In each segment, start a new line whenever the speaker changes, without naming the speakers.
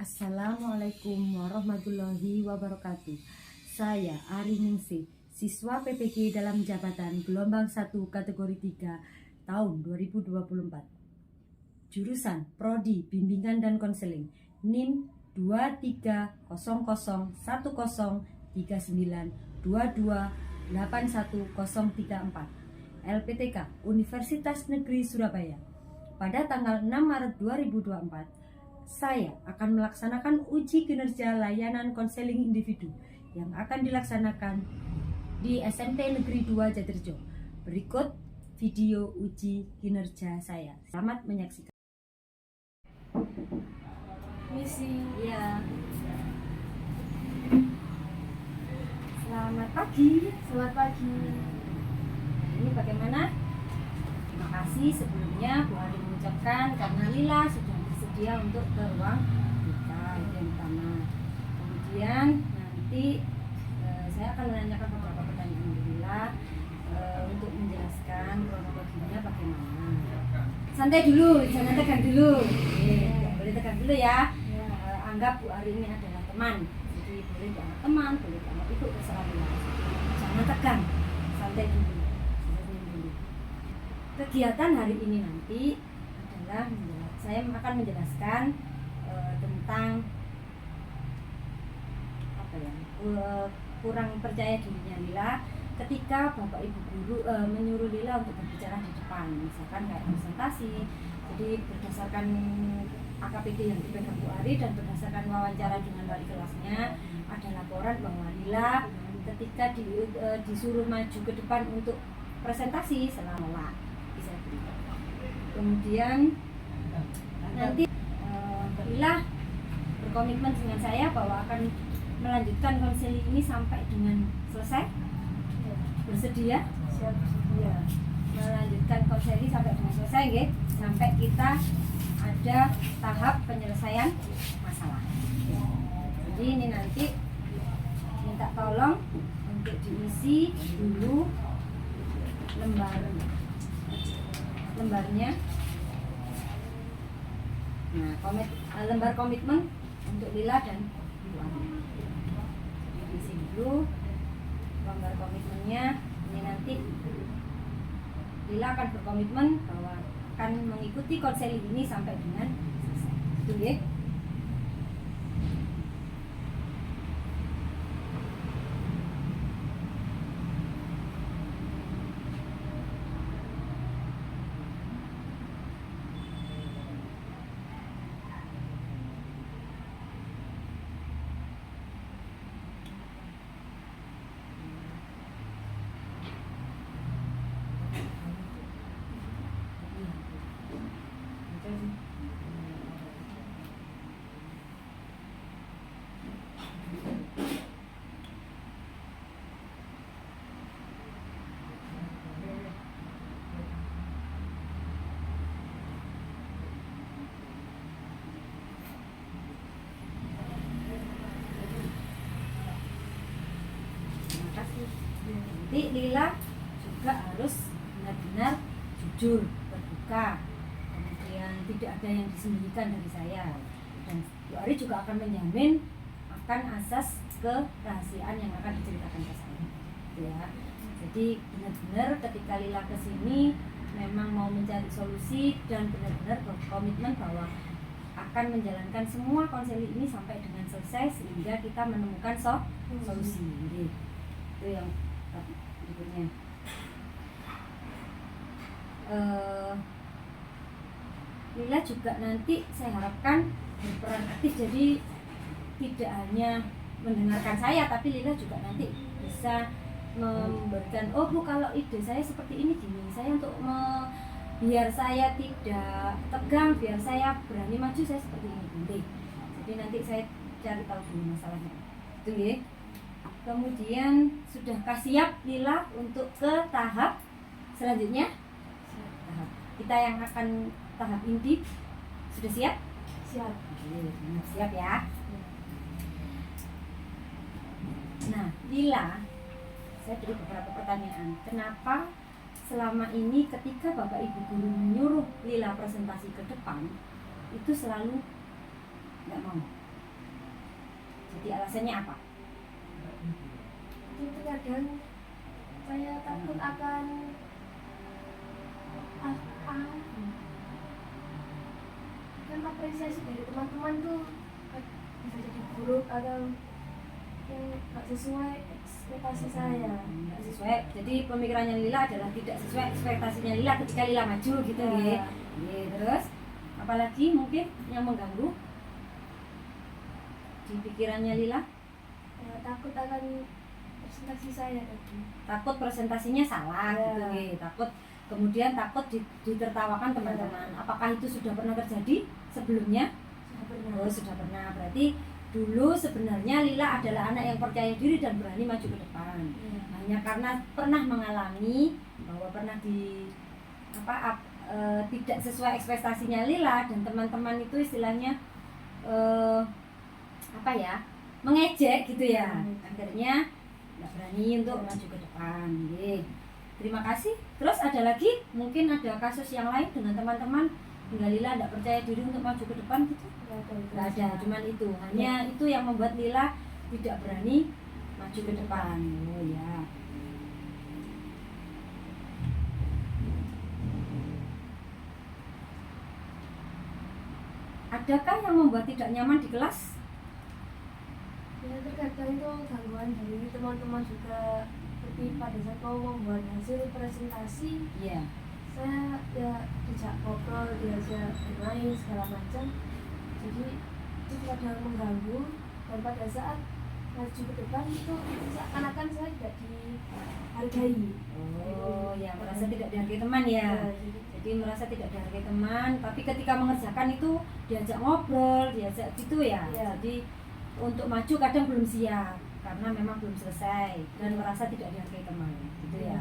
Assalamualaikum warahmatullahi wabarakatuh. Saya Ari Ningsih, siswa PPG dalam jabatan gelombang 1 kategori 3 tahun 2024. Jurusan Prodi Bimbingan dan Konseling, NIM 2301103922811034, LPTK Universitas Negeri Surabaya. Pada tanggal 6 Maret 2024, saya akan melaksanakan uji kinerja layanan konseling individu yang akan dilaksanakan di SMP Negeri 2 Jatirejo. Berikut video uji kinerja saya. Selamat menyaksikan.
Misi.
Ya. Selamat pagi.
Selamat pagi.
Ini bagaimana? Terima kasih sebelumnya Bu Ari mengucapkan karena Lila sudah bersedia untuk ke ruang kita, itu yang pertama. Kemudian nanti saya akan menanyakan beberapa pertanyaan Lila untuk menjelaskan kronologinya bagaimana. Santai dulu, jangan tegang dulu. Boleh tegang dulu ya. Anggap Bu Ari ini adalah teman. Jadi boleh dianggap teman, boleh dianggap ibu, terserah Lila. Jangan tegang, santai dulu. Kegiatan hari ini nanti adalah saya akan menjelaskan tentang kurang percaya dirinya Lila ketika Bapak Ibu Guru menyuruh Lila untuk berbicara di depan, misalkan kayak presentasi. Jadi berdasarkan AKPD yang dipegang Bu Ari dan berdasarkan wawancara dengan wali kelasnya, ada laporan bahwa Lila ketika disuruh maju ke depan untuk presentasi selalu menolak. Kemudian nanti Lila berkomitmen dengan saya bahwa akan melanjutkan konseling ini sampai dengan selesai. Bersedia?
Siap.
Ya. Melanjutkan konseling sampai dengan selesai, nggih. Sampai kita ada tahap penyelesaian masalah. Jadi ini nanti minta tolong untuk diisi dulu lembarnya. Nah, lembar komitmen untuk Lila dan Bu Ari. Diisi dulu lembar komitmennya. Ini nanti Lila akan berkomitmen bahwa akan mengikuti konseling ini sampai dengan selesai. Betul ya? Nanti Lila juga harus benar-benar jujur, terbuka, kemudian tidak ada yang disembunyikan dari saya. Dan Bu Ari juga akan menjamin akan asas kerahasiaan yang akan diceritakan ke saya. Ya, jadi benar-benar ketika Lila kesini memang mau mencari solusi dan benar-benar berkomitmen bahwa akan menjalankan semua konseling ini sampai dengan selesai sehingga kita menemukan solusi. Jadi, itu yang berikutnya. Lila juga nanti saya harapkan berperan aktif, jadi tidak hanya mendengarkan saya, tapi Lila juga nanti bisa memberikan, oh Bu, kalau ide saya seperti ini gini, saya untuk biar saya tidak tegang, biar saya berani maju, saya seperti ini boleh. Jadi nanti saya cari tahu dulu masalahnya. Betul ya? Kemudian sudahkah siap Lila untuk ke tahap selanjutnya? Tahap kita yang akan tahap inti sudah siap?
Siap.
Siap ya. Nah, Lila, saya beri beberapa pertanyaan. Kenapa selama ini ketika Bapak Ibu Guru menyuruh Lila presentasi ke depan, itu selalu nggak mau? berhenti, alasannya apa?
Itu kadang saya takut akan kan apresiasi dari teman-teman tuh bisa jadi buruk atau yang nggak sesuai ekspektasi saya.
Nggak sesuai, jadi pemikirannya Lila adalah tidak sesuai ekspektasinya Lila ketika Lila maju gitu ya. Terus apalagi mungkin yang mengganggu di pikirannya Lila?
Takut akan presentasi saya tadi.
Takut presentasinya salah gitu ya. Kemudian takut ditertawakan teman-teman. Apakah itu sudah pernah terjadi sebelumnya?
Sudah pernah.
Oh, sudah pernah. Berarti dulu sebenarnya Lila adalah anak yang percaya diri dan berani maju ke depan. Hanya karena pernah mengalami bahwa pernah tidak sesuai ekspektasinya Lila dan teman-teman itu istilahnya mengejek gitu ya. Akhirnya nggak berani untuk maju ke depan. Terima kasih. Terus ada lagi, mungkin ada kasus yang lain dengan teman-teman hingga Lila tidak percaya diri untuk maju ke depan gitu? Nggak ada, cuman itu. Hanya itu yang membuat Lila tidak berani maju ke depan. Oh ya. Adakah yang membuat tidak nyaman di kelas?
Ya terkadang itu gangguan dari teman-teman juga, seperti pada saat mau membuat hasil presentasi, saya ya dijak ngobrol, diajak bermain segala macam, jadi itu kadang mengganggu. Dan pada saat maju ke depan itu seakan-akan saya tidak dihargai.
Merasa tidak dihargai teman ya. Jadi merasa tidak dihargai teman, tapi ketika mengerjakan itu diajak ngobrol, diajak gitu ya. Jadi untuk maju kadang belum siap karena memang belum selesai dan merasa tidak dihargai teman gitu ya.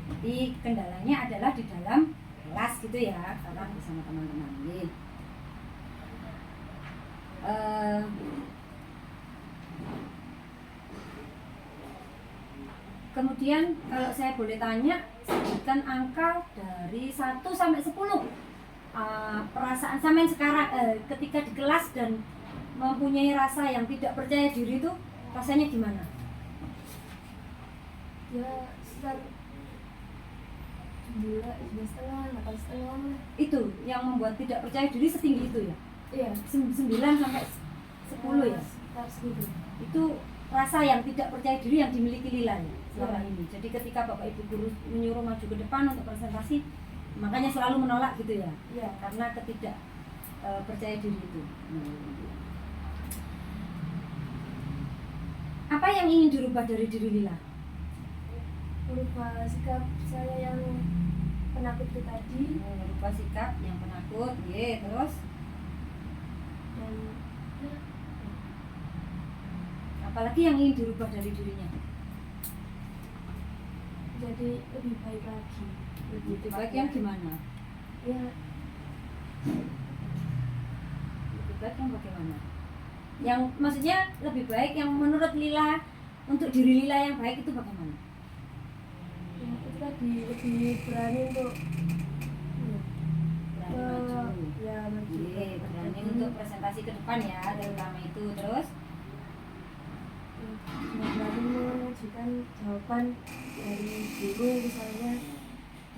Jadi kendalanya adalah di dalam kelas gitu ya, karena bersama teman-teman. Kemudian kalau saya boleh tanya, sebutkan angka dari 1 sampai 10. Perasaan sampai sekarang ketika di kelas dan mempunyai rasa yang tidak percaya diri itu rasanya gimana?
Ya sekitar 9,5, 8,5.
Itu yang membuat tidak percaya diri setinggi itu ya?
Iya.
9 sampai 10 ya?
Sekitar segitu.
Itu rasa yang tidak percaya diri yang dimiliki Lila ya selama ini. Jadi ketika Bapak Ibu guru menyuruh maju ke depan untuk presentasi, makanya selalu menolak gitu ya?
Iya.
Karena ketidak percaya diri itu. Apa yang ingin dirubah dari diri Lila?
Merubah sikap saya yang penakut itu tadi.
Merubah sikap yang penakut, terus?
Dan
apalagi yang ingin dirubah dari dirinya?
jadi lebih baik lagi.
Lebih baik yang gimana?
Ya.
Lebih baik yang bagaimana? Yang maksudnya lebih baik yang menurut Lila, untuk diri Lila yang baik itu bagaimana?
Ya, itu tadi lebih berani untuk
maju.
Maju.
Berani untuk presentasi ke depan ya, terutama itu. Terus
berani mengajukan jawaban dari guru, misalnya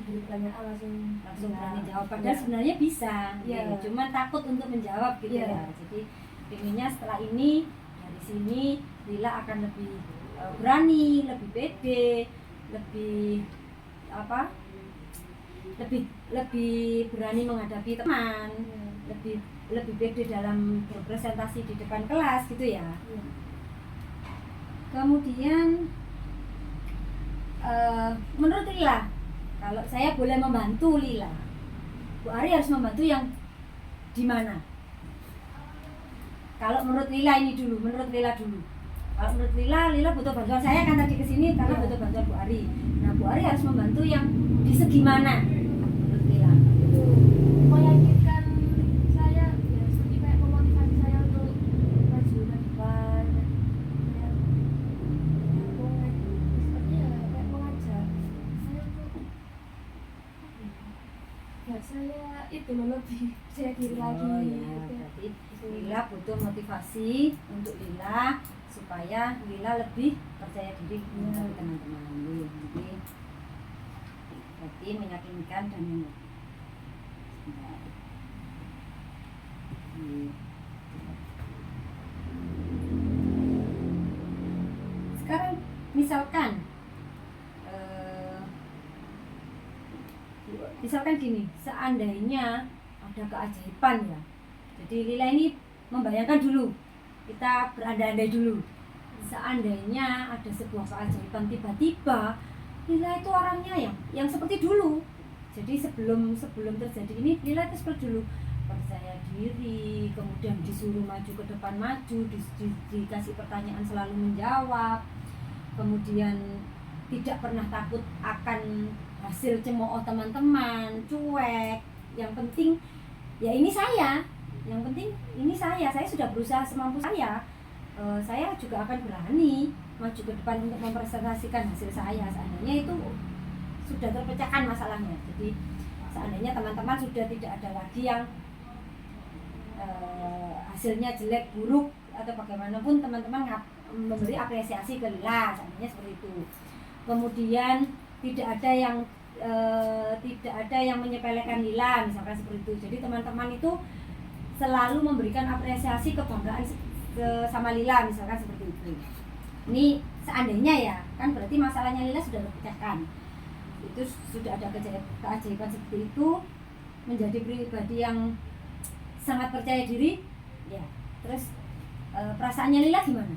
diberi pertanyaan langsung
berani jawab. Padahal sebenarnya bisa, cuman takut untuk menjawab gitu
ya.
Jadi inginnya setelah ini dari sini Lila akan lebih berani, lebih pede, lebih berani menghadapi teman, lebih pede dalam berpresentasi di depan kelas gitu ya. Kemudian menurut Lila, kalau saya boleh membantu Lila, Bu Ari harus membantu yang di mana? Kalau menurut Lila ini dulu, menurut Lila dulu. Kalau menurut Lila butuh bantuan saya kan tadi kesini karena butuh bantuan Bu Ari. Nah, Bu Ari harus membantu yang di segi mana? Menurut Lila.
Meyakinkan saya, ya seperti kayak memotivasi saya untuk maju ke depan. Kayak mengajak saya untuk saya itu lebih percaya diri lagi.
Berarti Lila Saya butuh motivasi untuk Lila supaya Lila lebih percaya diri menghadapi teman-teman. Jadi berarti meyakinkan dan sekarang misalkan gini, seandainya ada keajaiban ya. Jadi Lila ini membayangkan dulu, kita berandai-andai dulu. Seandainya ada sebuah keajaiban tiba-tiba, Lila itu orangnya yang seperti dulu. Jadi sebelum terjadi ini, Lila itu seperti dulu, percaya diri, kemudian disuruh maju ke depan maju, dikasih pertanyaan selalu menjawab, kemudian tidak pernah takut akan hasil cemooh teman-teman, cuek. Yang penting ya ini saya, yang penting ini saya sudah berusaha semampu saya. Saya juga akan berani maju ke depan untuk mempresentasikan hasil saya. Seandainya itu sudah terpecahkan masalahnya. Jadi seandainya teman-teman sudah tidak ada lagi yang hasilnya jelek, buruk atau bagaimanapun, teman-teman memberi apresiasi ke Lila, seandainya seperti itu. Kemudian tidak ada yang menyepelekan Lila, misalkan seperti itu. Jadi teman-teman itu selalu memberikan apresiasi, kebanggaan sama Lila, misalkan seperti itu. Ini seandainya ya, kan berarti masalahnya Lila sudah terpecahkan. Itu sudah ada keajaiban seperti itu, menjadi pribadi yang sangat percaya diri ya. Terus perasaannya Lila gimana?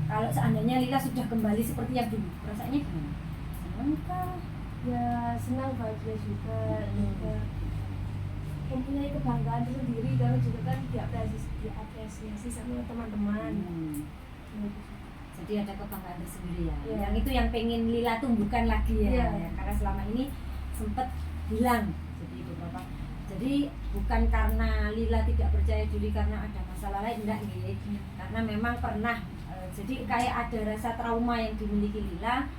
Kalau seandainya Lila sudah kembali seperti yang dulu, perasaannya gimana? Senang kah?
Ya senang, bahagia juga, mempunyai kebanggaan tersendiri karena juga kan diapresiasi sama teman-teman.
Jadi ada kebanggaan tersendiri ya. Yang itu yang pengen Lila tumbuhkan lagi ya. Karena selama ini sempat hilang. Jadi bukan karena Lila tidak percaya diri karena ada masalah lain, enggak nih. Karena memang pernah jadi kayak ada rasa trauma yang dimiliki Lila,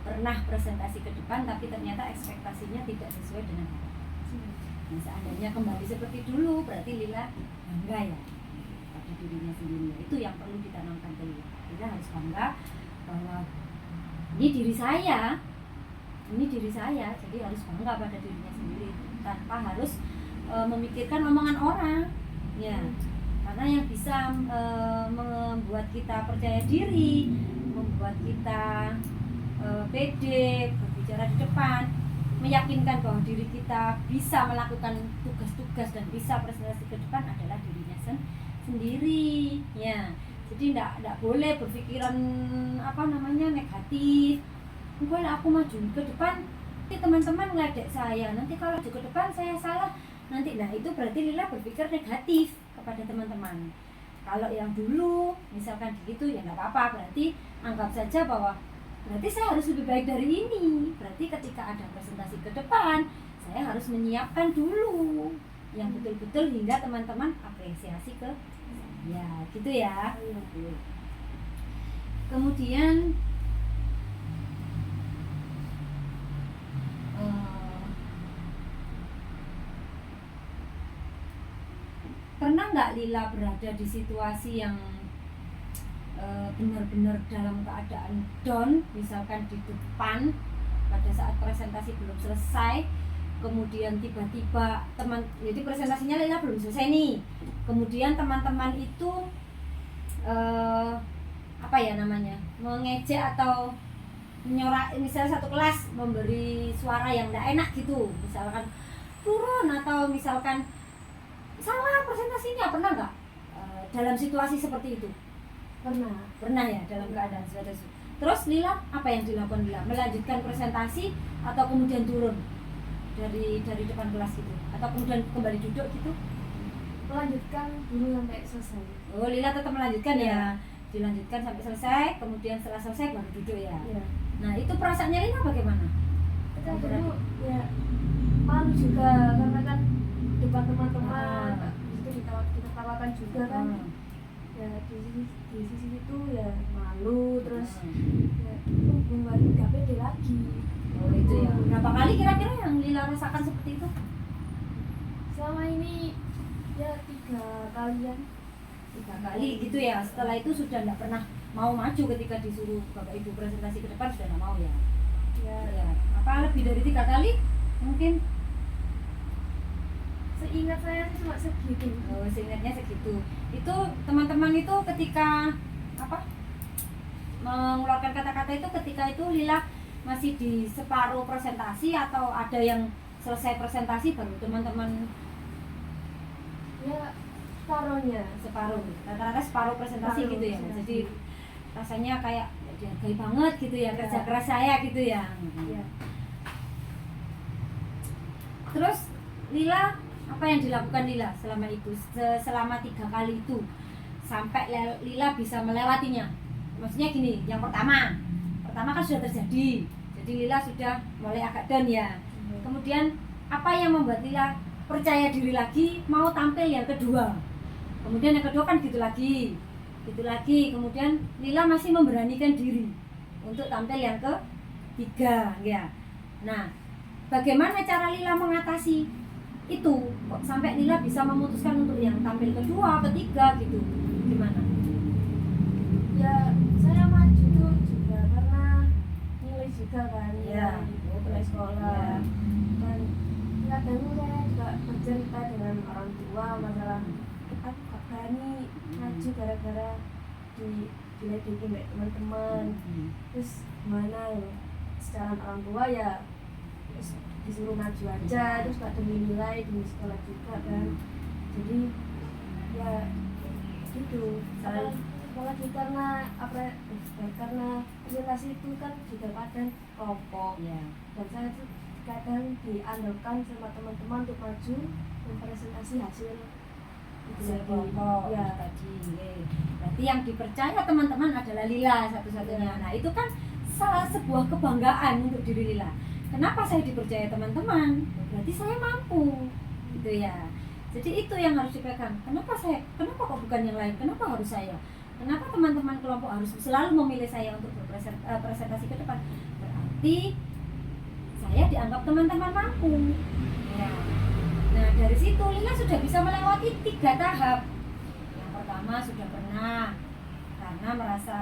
pernah presentasi ke depan tapi ternyata ekspektasinya tidak sesuai dengan harapan. Nah, seandainya kembali seperti dulu berarti Lila bangga ya pada dirinya sendiri. Itu yang perlu ditanamkan ke Lila. Lila harus bangga bahwa ini diri saya, jadi harus bangga pada dirinya sendiri tanpa harus memikirkan omongan orang ya. Karena yang bisa membuat kita percaya diri, membuat kita pede berbicara di depan, meyakinkan bahwa diri kita bisa melakukan tugas-tugas dan bisa presentasi ke depan adalah dirinya sendiri ya. Jadi tidak boleh berpikiran negatif. Kalau aku maju ke depan nanti teman-teman ngeledek saya, nanti kalau maju ke depan saya salah nanti. Nah itu berarti Lila berpikir negatif kepada teman-teman. Kalau yang dulu misalkan gitu ya nggak apa-apa, berarti anggap saja bahwa berarti saya harus lebih baik dari ini. Berarti ketika ada presentasi ke depan saya harus menyiapkan dulu yang betul-betul hingga teman-teman apresiasi ke ya gitu ya. Kemudian pernah nggak Lila berada di situasi yang benar-benar dalam keadaan down, misalkan di depan pada saat presentasi belum selesai, kemudian tiba-tiba jadi presentasinya Lila belum selesai nih, kemudian teman-teman itu mengejek atau menyorak, misalnya satu kelas memberi suara yang tidak enak gitu, misalkan turun atau misalkan salah presentasinya, pernah nggak dalam situasi seperti itu? Pernah ya, dalam keadaan seperti itu. Terus Lila apa yang dilakukan Lila? Melanjutkan presentasi atau kemudian turun dari depan kelas gitu, atau kemudian kembali duduk gitu?
Melanjutkan dulu sampai selesai.
Oh, Lila tetap melanjutkan ya. Dilanjutkan sampai selesai, kemudian setelah selesai baru duduk ya. Nah itu perasaannya Lila bagaimana?
Kita dulu ya malu juga karena kan depan teman-teman, itu kita tawakan juga kan. Ya di sisi itu ya malu, terus ya nggak pede lagi.
Oh itu ya. Berapa kali kira-kira yang Lila rasakan seperti itu?
Selama ini ya 3 kalian.
3 kali gitu ya. Setelah itu sudah nggak pernah mau maju ketika disuruh Bapak Ibu presentasi ke depan, sudah nggak mau ya? Ya. Apa lebih dari 3 kali? Mungkin
Seingat saya sih cuma segitu.
oh, seingatnya segitu. Itu teman-teman itu ketika apa mengeluarkan kata-kata itu, ketika itu Lila masih di separuh presentasi atau ada yang selesai presentasi baru teman-teman?
Ya separuhnya.
Separuh, rata-rata separuh presentasi
Separuh
gitu ya.
presentasi.
Jadi rasanya kayak dihargai banget gitu ya, kerja keras saya gitu ya.
Iya.
Terus Lila, apa yang dilakukan Lila selama itu, selama 3 kali itu sampai Lila bisa melewatinya? Maksudnya gini, yang pertama kan sudah terjadi, jadi Lila sudah mulai agak down ya. Kemudian apa yang membuat Lila percaya diri lagi mau tampil yang kedua? Kemudian yang kedua kan gitu lagi. Kemudian Lila masih memberanikan diri untuk tampil yang ketiga ya. Nah, bagaimana cara Lila mengatasi itu? Kok sampai Lila bisa memutuskan untuk yang tampil kedua, ketiga gitu? Gimana?
Ya saya maju tuh juga karena nilai juga kan.
Ya,
nilai sekolah.
Ya.
Dan kadang saya juga bercerita dengan orang tua masalah aku gak berani maju gara-gara diledekin oleh teman-teman. Terus gimana ya, secara orang tua ya terus disuruh maju aja, terus gak demi nilai, demi sekolah juga kan. Jadi ya gitu. Apalagi karena karena presentasi itu kan juga kadang kelompok
Ya.
dan saya tuh kadang diandalkan sama teman-teman untuk maju mempresentasi hasil
kelompok
ya.
Tadi. Berarti yang dipercaya teman-teman adalah Lila satu-satunya. Nah, itu kan sebuah kebanggaan untuk diri Lila. Kenapa saya dipercaya teman-teman? Berarti saya mampu, gitu ya. Jadi itu yang harus dipegang. Kenapa kok bukan yang lain? Kenapa harus saya? Kenapa teman-teman kelompok harus selalu memilih saya untuk berpresentasi ke depan? Berarti saya dianggap teman-teman mampu. Ya. Nah, dari situ Lila sudah bisa melewati 3 tahap. Yang pertama sudah pernah karena merasa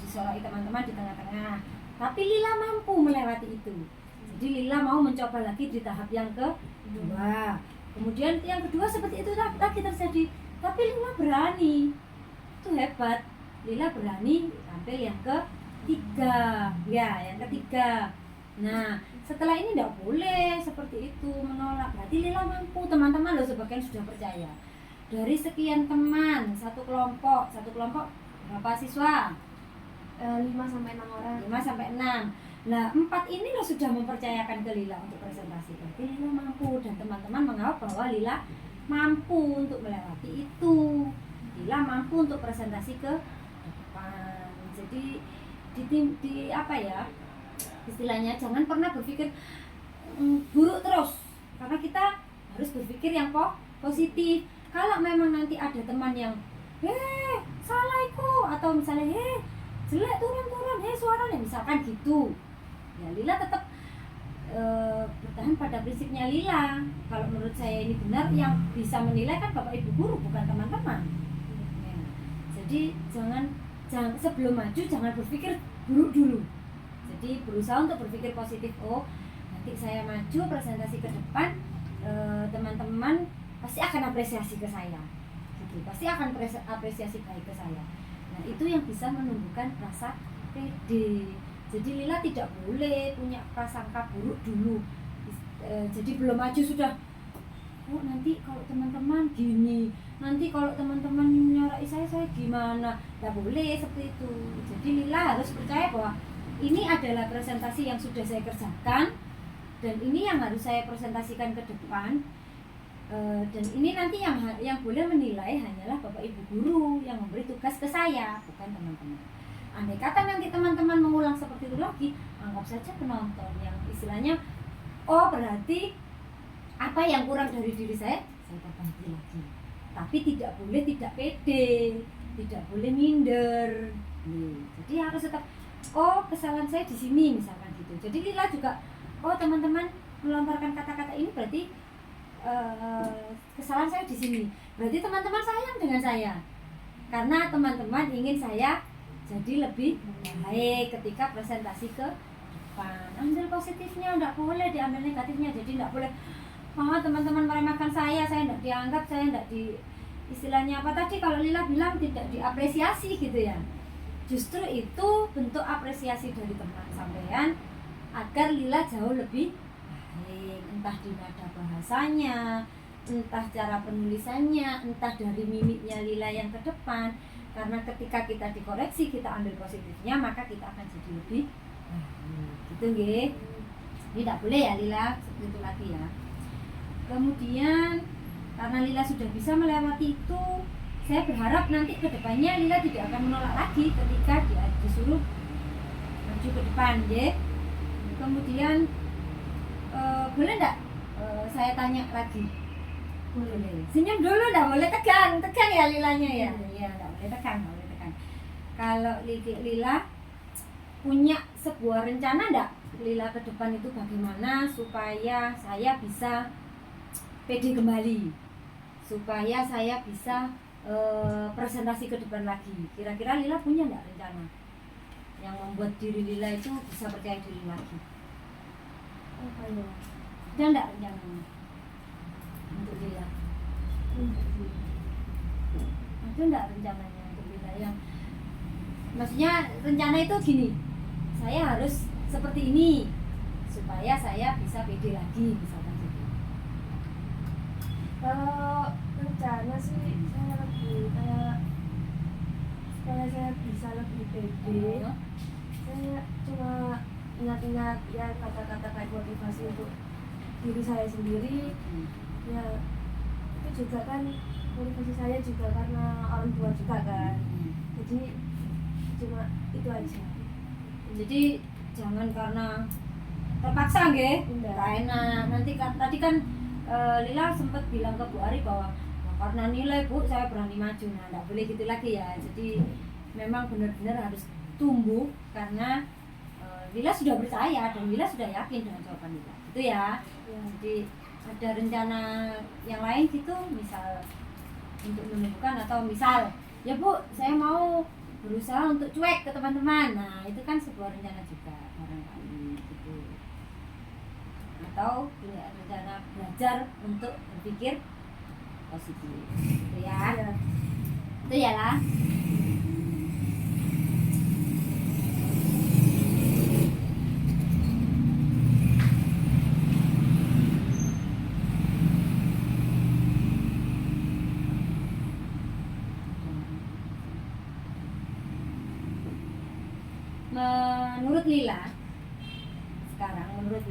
disoroti teman-teman di tengah-tengah. Tapi Lila mampu melewati itu. Jadi Lila mau mencoba lagi di tahap yang kedua. Kemudian yang kedua seperti itu lagi terjadi. Tapi Lila berani. Itu hebat. Lila berani tampil yang ketiga. Ya, yang ketiga. Nah, setelah ini tidak boleh seperti itu menolak. Berarti Lila mampu. Teman-teman loh sebagian sudah percaya. Dari sekian teman, satu kelompok berapa siswa?
5-6 orang.
5-6. Nah, 4 ini loh sudah mempercayakan ke Lila untuk presentasi. Berarti Lila mampu dan teman-teman menganggap bahwa Lila mampu untuk melewati itu. Lila mampu untuk presentasi ke depan. Jadi di apa ya? Istilahnya jangan pernah berpikir buruk terus. Karena kita harus berpikir yang positif. Kalau memang nanti ada teman yang salah itu, atau misalnya jelek turun suaranya misalkan gitu, ya Lila tetap bertahan pada prinsipnya Lila. Kalau menurut saya ini benar, yang bisa menilai kan Bapak Ibu guru, bukan teman-teman. Ya. Jadi jangan sebelum maju jangan berpikir buruk dulu. Jadi berusaha untuk berpikir positif. Oh, nanti saya maju presentasi ke depan, teman-teman pasti akan apresiasi ke saya, gitu. Pasti akan apresiasi baik ke saya. Nah, itu yang bisa menumbuhkan rasa pede. Jadi Lila tidak boleh punya prasangka buruk dulu. Jadi belum maju sudah, oh nanti kalau teman-teman gini, nanti kalau teman-teman menyorai saya gimana? Tidak boleh seperti itu. Jadi Lila harus percaya bahwa ini adalah presentasi yang sudah saya kerjakan, dan ini yang harus saya presentasikan ke depan. Dan ini nanti yang boleh menilai hanyalah Bapak Ibu guru yang memberi tugas ke saya, bukan teman-teman. Andai kata nanti teman-teman mengulang seperti itu lagi, anggap saja penonton yang istilahnya, oh berarti apa yang kurang dari diri saya perbaiki lagi. Tapi tidak boleh tidak pede, tidak boleh minder. Jadi harus tetap, oh kesalahan saya di sini misalkan gitu. Jadi Lila juga, oh teman-teman melontarkan kata-kata ini berarti kesalahan saya di sini. Berarti teman-teman sayang dengan saya karena teman-teman ingin saya jadi lebih baik ketika presentasi ke depan. Ambil positifnya, enggak boleh diambil negatifnya. Jadi enggak boleh teman-teman meremehkan saya enggak dianggap, saya enggak di istilahnya apa tadi kalau Lila bilang tidak diapresiasi gitu ya. Justru itu bentuk apresiasi dari teman sampean agar Lila jauh lebih baik, entah di nada bahasanya, entah cara penulisannya, entah dari mimiknya Lila yang ke depan. Karena ketika kita dikoreksi, kita ambil positifnya, maka kita akan jadi lebih gitu nggih. Ini tidak boleh ya Lila seperti itu lagi ya. Kemudian karena Lila sudah bisa melewati itu, saya berharap nanti ke depannya Lila tidak akan menolak lagi ketika disuruh maju ke depan nggih. Kemudian boleh enggak saya tanya lagi? Boleh. Senyum dulu, enggak boleh tegang ya Lilanya ya. Iya, enggak boleh tegang. Kalau Lila punya sebuah rencana enggak? Lila ke depan itu bagaimana supaya saya bisa pede kembali, supaya saya bisa presentasi ke depan lagi. Kira-kira Lila punya enggak rencana yang membuat diri Lila itu bisa percaya diri lagi?
Apa ya?
Ada enggak rencananya untuk Lila? Ada enggak rencananya untuk Lila yang maksudnya rencana itu gini, saya harus seperti ini supaya saya bisa pede lagi misalkan gitu.
Kalau rencana sih saya lebih kayak supaya saya bisa lebih pede. Saya cuma ingat-ingat ya kata-kata kayak motivasi untuk diri saya sendiri. Ya itu juga kan motivasi saya juga karena orang tua juga kan. Jadi cuma itu aja.
Jadi jangan karena terpaksa nggih.
Enggak.
Enak. Nanti tadi kan Lila sempat bilang ke Bu Ari bahwa karena nilai Bu saya berani maju. Nah, enggak boleh gitu lagi ya. Jadi memang benar-benar harus tumbuh karena Lila sudah percaya dan Lila sudah yakin dengan jawaban Lila. Itu ya. Jadi ada rencana yang lain gitu, misal untuk menumbuhkan atau misal ya Bu, saya mau berusaha untuk cuek ke teman-teman. Nah, itu kan sebuah rencana juga barangkali gitu. Atau punya rencana belajar untuk berpikir positif. Gitu ya.
Iya.
Itu ya lah. Menurut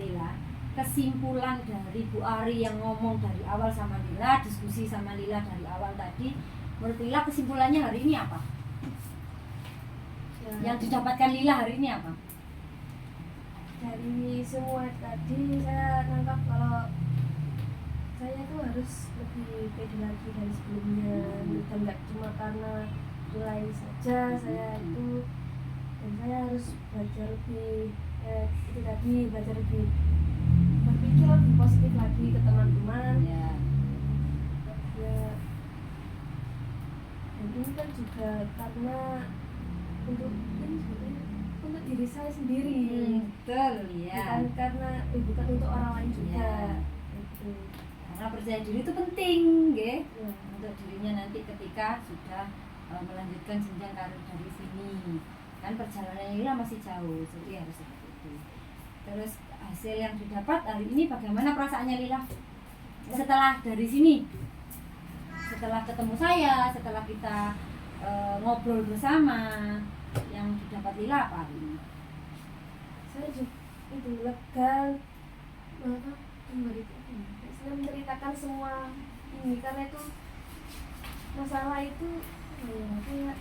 Lila, kesimpulan dari Bu Ari yang ngomong dari awal sama Lila, diskusi sama Lila dari awal tadi, menurut Lila kesimpulannya hari ini apa?
Ya.
Yang didapatkan Lila hari ini apa?
Dari semua tadi saya nangkap kalau saya tuh harus lebih pede lagi dari sebelumnya, dan nggak cuma karena nilai saja saya itu, dan saya harus belajar lebih itu tadi, belajar lebih berpikir lebih positif lagi ke teman-teman
Ya.
Dan ini kan juga karena untuk ini sebenarnya untuk diri saya sendiri,
Betul ya.
bukan untuk orang lain juga.
Ya.
Gitu.
Karena percaya diri itu penting, nggih.
Ya.
Untuk dirinya nanti ketika sudah melanjutkan jenjang karir dari sini. Kan perjalanannya Lila masih jauh, jadi harus seperti itu. Terus hasil yang didapat hari ini bagaimana perasaannya Lila? Setelah dari sini, setelah ketemu saya, setelah kita ngobrol bersama, yang didapat Lila apa hari ini?
Saya juga itu lega, saya menceritakan semua ini karena itu masalah itu kayak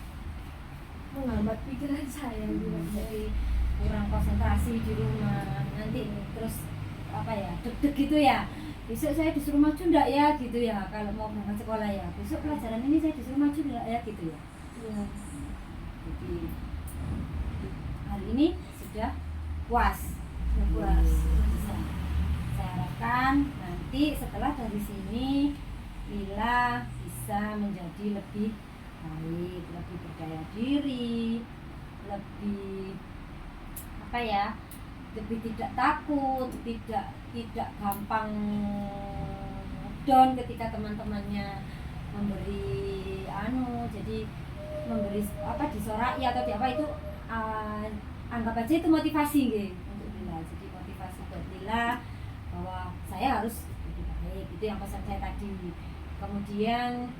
menghambat pikiran saya gitu.
Jadi kurang konsentrasi di rumah, nanti terus apa ya, deg-deg gitu ya, besok saya disuruh maju enggak ya gitu ya, kalau mau berangkat sekolah ya, besok pelajaran ini saya disuruh maju enggak ya gitu ya.
Iya.
Jadi hari ini sudah puas,
Puas.
bisa saya harapkan harapkan nanti setelah dari sini Lila bisa menjadi lebih baik, lebih percaya diri, lebih apa ya, lebih tidak takut, tidak gampang down ketika teman-temannya memberi jadi memberi apa disorai atau di apa itu, anggap aja itu motivasi gitu untuk Lila. Jadi motivasi buat Lila bahwa saya harus lebih baik, itu yang pesan saya tadi. Kemudian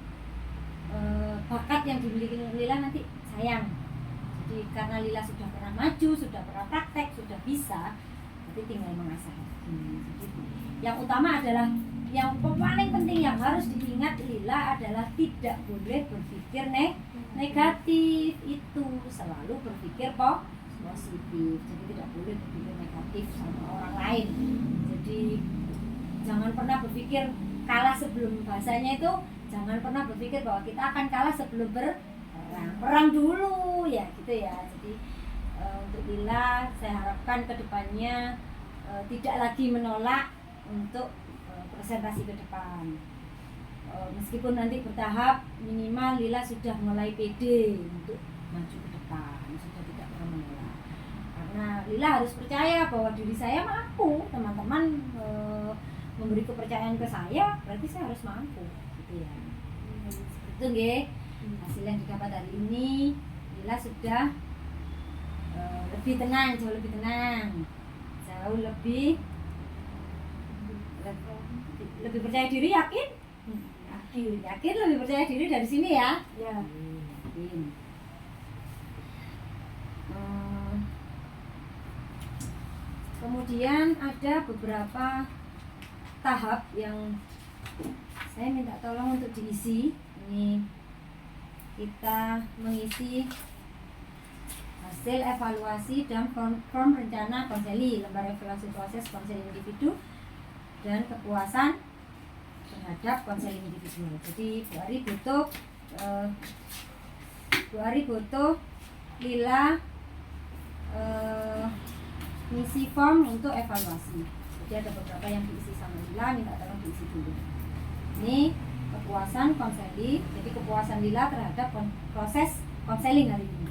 bakat yang dimiliki Lila nanti sayang. Jadi karena Lila sudah pernah maju, sudah pernah praktek, sudah bisa, jadi tinggal mengasah lagi. Jadi yang utama adalah, yang paling penting yang harus diingat Lila adalah tidak boleh berpikir negatif. Itu selalu berpikir positif. Jadi tidak boleh berpikir negatif sama orang lain. Jadi jangan pernah berpikir kalah sebelum, bahasanya itu jangan pernah berpikir bahwa kita akan kalah sebelum perang dulu ya gitu ya. Jadi untuk Lila saya harapkan kedepannya tidak lagi menolak untuk presentasi ke depan. Meskipun nanti bertahap, minimal Lila sudah mulai pede untuk maju ke depan, sudah tidak pernah menolak. Karena Lila harus percaya bahwa diri saya mampu. Teman-teman memberi kepercayaan ke saya, berarti saya harus mampu gitu ya. Seperti itu nggih. Hasil yang didapat hari ini, Lila sudah lebih tenang, jauh lebih tenang, jauh lebih percaya diri. Yakin lebih percaya diri dari sini ya. Yakin. Kemudian ada beberapa tahap yang saya minta tolong untuk diisi. Ini kita mengisi hasil evaluasi dan form rencana konseli, lembar evaluasi proses konseling individu dan kepuasan terhadap konseling individu. Jadi Bu Ari butuh Lila ngisi form untuk evaluasi. Jadi ada beberapa yang diisi sama Lila, minta tolong diisi dulu. Ini kepuasan konseli, jadi kepuasan Lila terhadap proses konseling hari ini.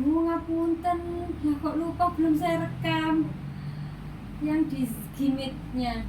Ngapunten, ya kok lupa belum saya rekam yang di gimitnya.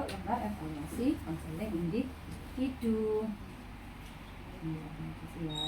untuk lembar evaluasi konseling individu. Terima kasih ya.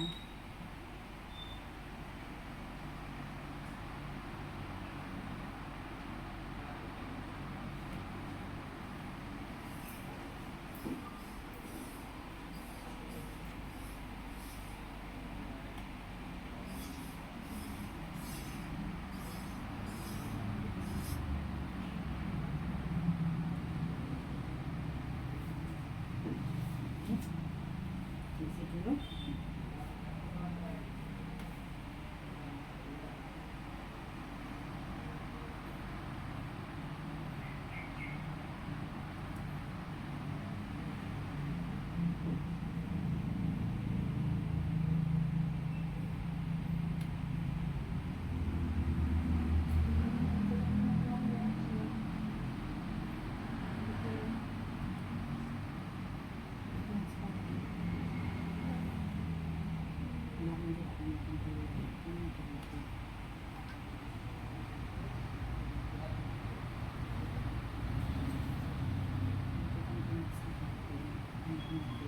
Isi dulu.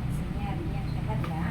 Hasilnya harinya sehat ya.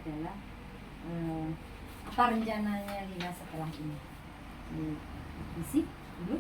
adalah apa rencananya Lila setelah ini. Isi dulu.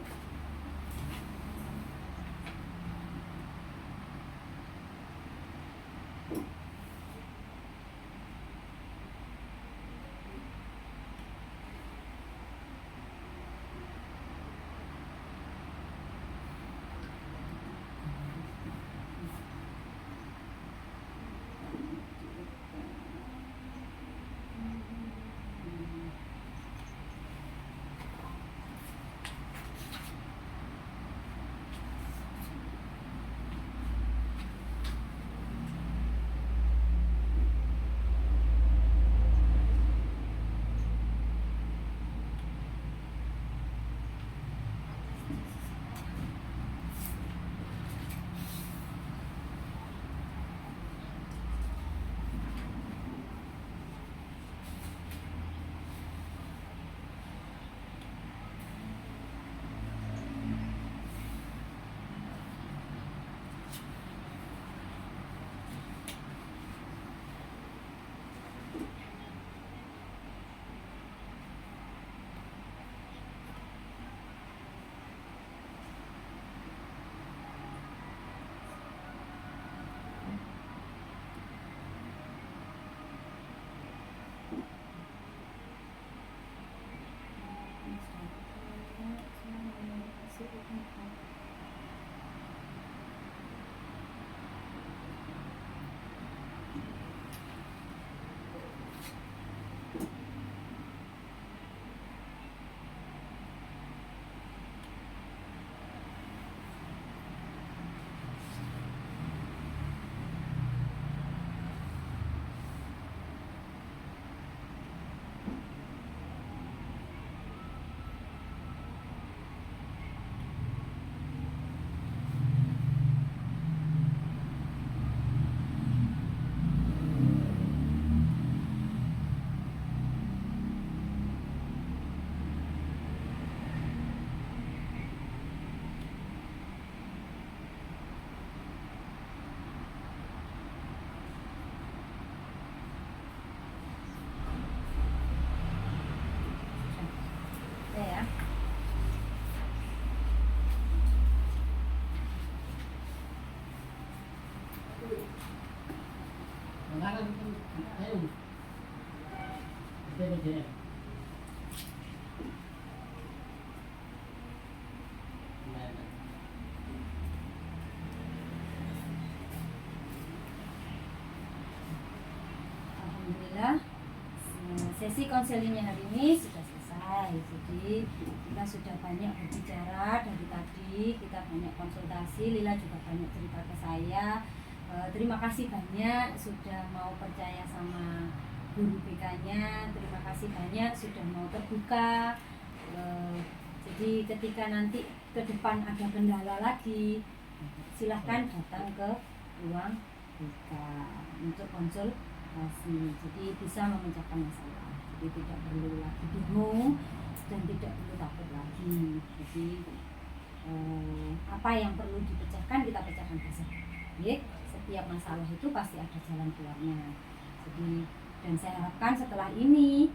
Ya. Alhamdulillah sesi konselingnya hari ini sudah selesai. Jadi kita sudah banyak berbicara dari tadi, kita banyak konsultasi, Lila juga banyak cerita ke saya. Terima kasih banyak sudah mau percaya sama guru BK-nya, terima kasih banyak sudah mau terbuka. Jadi ketika nanti ke depan ada kendala lagi, silahkan datang ke ruang BK untuk konsultasi. Jadi bisa memecahkan masalah. Jadi tidak perlu lagi bingung dan tidak perlu takut lagi. Jadi apa yang perlu dipecahkan kita pecahkan bersama. Setiap masalah itu pasti ada jalan keluarnya. Jadi dan saya harapkan setelah ini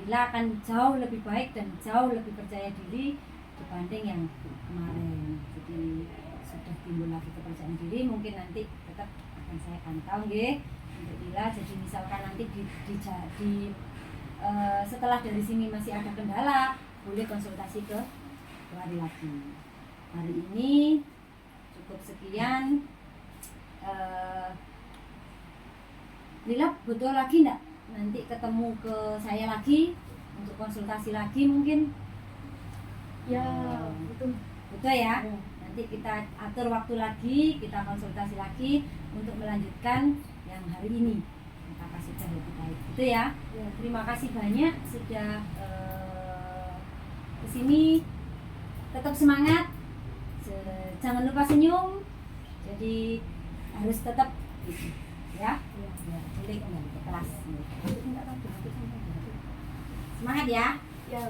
Lila akan jauh lebih baik dan jauh lebih percaya diri dibanding yang kemarin. Jadi sudah timbul lagi kepercayaan diri, mungkin nanti tetap akan saya pantau untuk Lila. Jadi misalkan nanti setelah dari sini masih ada kendala, boleh konsultasi ke hari lagi. Hari ini cukup sekian. Lila butuh lagi enggak? Nanti ketemu ke saya lagi untuk konsultasi lagi mungkin?
Ya, betul.
Betul ya? Nanti kita atur waktu lagi, kita konsultasi lagi untuk melanjutkan yang hari ini. Apakah sudah lebih baik? Itu ya? Ya. Terima kasih banyak sudah kesini. Tetap semangat, jangan lupa senyum. Jadi harus tetap ya, boleh kembali ke kelas. Semangat ya.
Ya.